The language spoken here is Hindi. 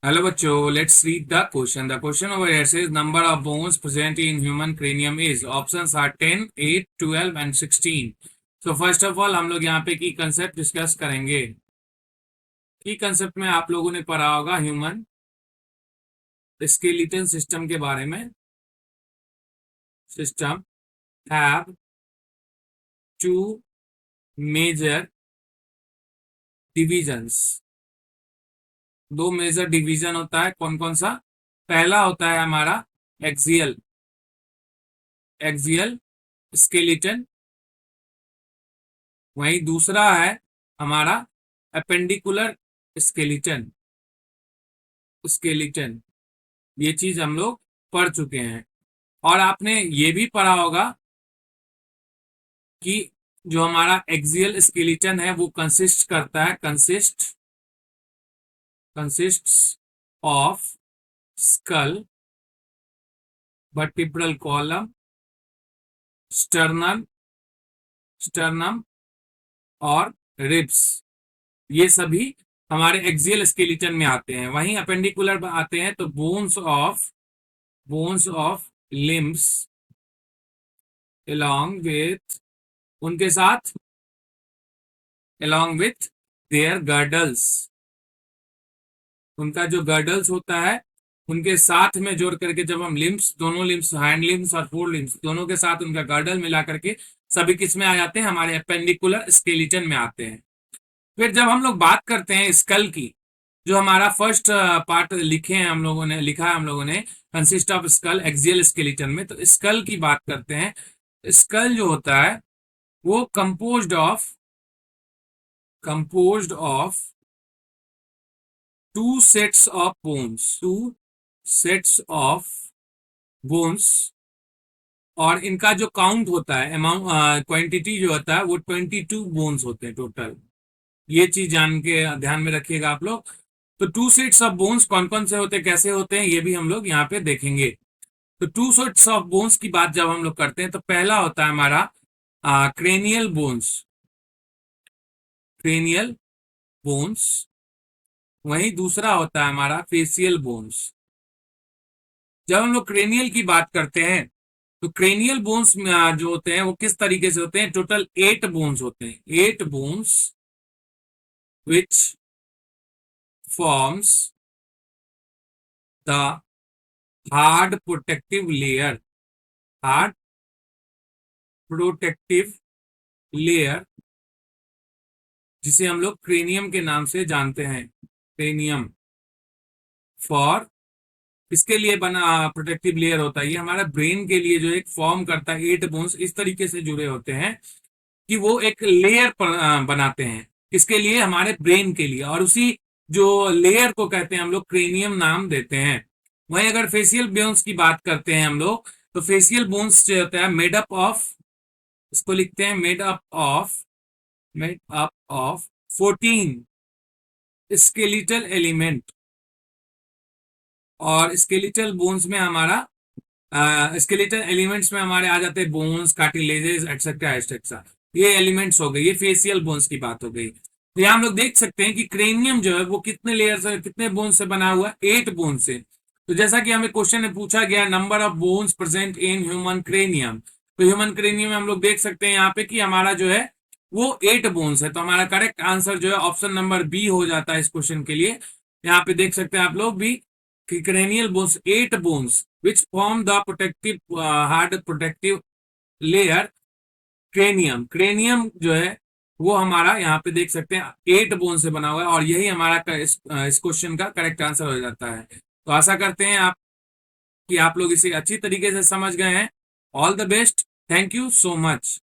Hello बच्चों, let's read the question. The question over here says number of bones present in human cranium is options are 10, 8, 12 and 16. So first of all हम लोग यहाँ पे की कंसेप्ट डिस्कस करेंगे। की कंसेप्ट में आप लोगों ने पढ़ा होगा ह्यूमन स्केलेटल सिस्टम के बारे में। System have two major divisions. दो मेजर डिवीजन होता है, कौन कौन सा? पहला होता है हमारा एक्सियल एक्सियल स्केलेटन, वहीं दूसरा है हमारा अपेंडिकुलर स्केलेटन। स्केलेटन ये चीज हम लोग पढ़ चुके हैं। और आपने ये भी पढ़ा होगा कि जो हमारा एक्सियल स्केलेटन है वो consist of skull, vertebral column, sternum और रिब्स। ये सभी हमारे एक्सियल स्केलेटन में आते हैं। वहीं अपेंडिकुलर आते हैं तो bones of limbs along with उनके साथ along with their girdles, उनका जो गर्डल्स होता है उनके साथ में जोड़ करके जब हम लिम्स, दोनों लिम्स, हैंड लिम्स और फोर लिम्स दोनों के साथ उनका गर्डल मिला करके सभी किस में आ जाते हैं? हमारे अपेंडिकुलर स्केलेटन में आते हैं। फिर जब हम लोग बात करते हैं स्कल की, जो हमारा फर्स्ट पार्ट लिखा है हम लोगों ने consist of skull axial skeleton में, तो स्कल की बात करते हैं। स्कल जो होता है वो composed of two sets of bones, और इनका जो काउंट होता है, अमाउंट, क्वांटिटी जो होता है वो 22 बोन्स होते हैं टोटल। ये चीज जान के ध्यान में रखिएगा आप लोग। तो टू सेट्स ऑफ बोन्स कौन कौन से होते हैं, कैसे होते हैं, ये भी हम लोग यहाँ पे देखेंगे। तो टू सेट्स ऑफ बोन्स की बात जब हम लोग करते हैं तो पहला होता है हमारा क्रेनियल बोन्स, वहीं दूसरा होता है हमारा फेसियल बोन्स। जब हम लोग क्रेनियल की बात करते हैं तो क्रेनियल बोन्स जो होते हैं वो किस तरीके से होते हैं? टोटल 8 बोन्स होते हैं। 8 bones which forms the hard protective layer, जिसे हम लोग क्रेनियम के नाम से जानते हैं। क्रेनियम फॉर इसके लिए बना प्रोटेक्टिव लेयर होता है। ये हमारा ब्रेन के लिए जो एक फॉर्म करता है, 8 बोन्स इस तरीके से जुड़े होते हैं कि वो एक लेयर बनाते हैं। किसके लिए? हमारे ब्रेन के लिए। और उसी जो लेयर को कहते हैं हम लोग क्रेनियम नाम देते हैं। वहीं अगर फेशियल बोन्स की बात करते हैं हम लोग, तो फेशियल बोन्स जो होता है मेड अप ऑफ, इसको लिखते हैं made up of 14 skeletal element. और स्केलेटल बोन्स में हमारा स्केलेटल एलिमेंट्स में हमारे आ जाते हैं बोन्स, कार्टिलेजेस एटसेट्रा एटसेट्रा। ये एलिमेंट्स हो गए, ये फेशियल बोन्स की बात हो गई। तो यहाँ हम लोग देख सकते हैं कि क्रेनियम जो है वो कितने लेयर से, कितने बोन से बना हुआ है? 8 बोन से। तो जैसा कि हमें क्वेश्चन में पूछा गया number of bones present in human cranium, तो ह्यूमन क्रेनियम में हम लोग देख सकते हैं यहाँ पे कि हमारा जो है वो 8 बोन्स है। तो हमारा करेक्ट आंसर जो है ऑप्शन नंबर बी हो जाता है इस क्वेश्चन के लिए। यहाँ पे देख सकते हैं आप लोग भी कि cranial bones, 8 bones which form the hard protective layer cranium जो है वो हमारा यहाँ पे देख सकते हैं 8 बोन से बना हुआ है। और यही हमारा इस क्वेश्चन का करेक्ट आंसर हो जाता है। तो आशा करते हैं कि आप लोग इसे अच्छी तरीके से समझ गए हैं। All the best, thank you so much.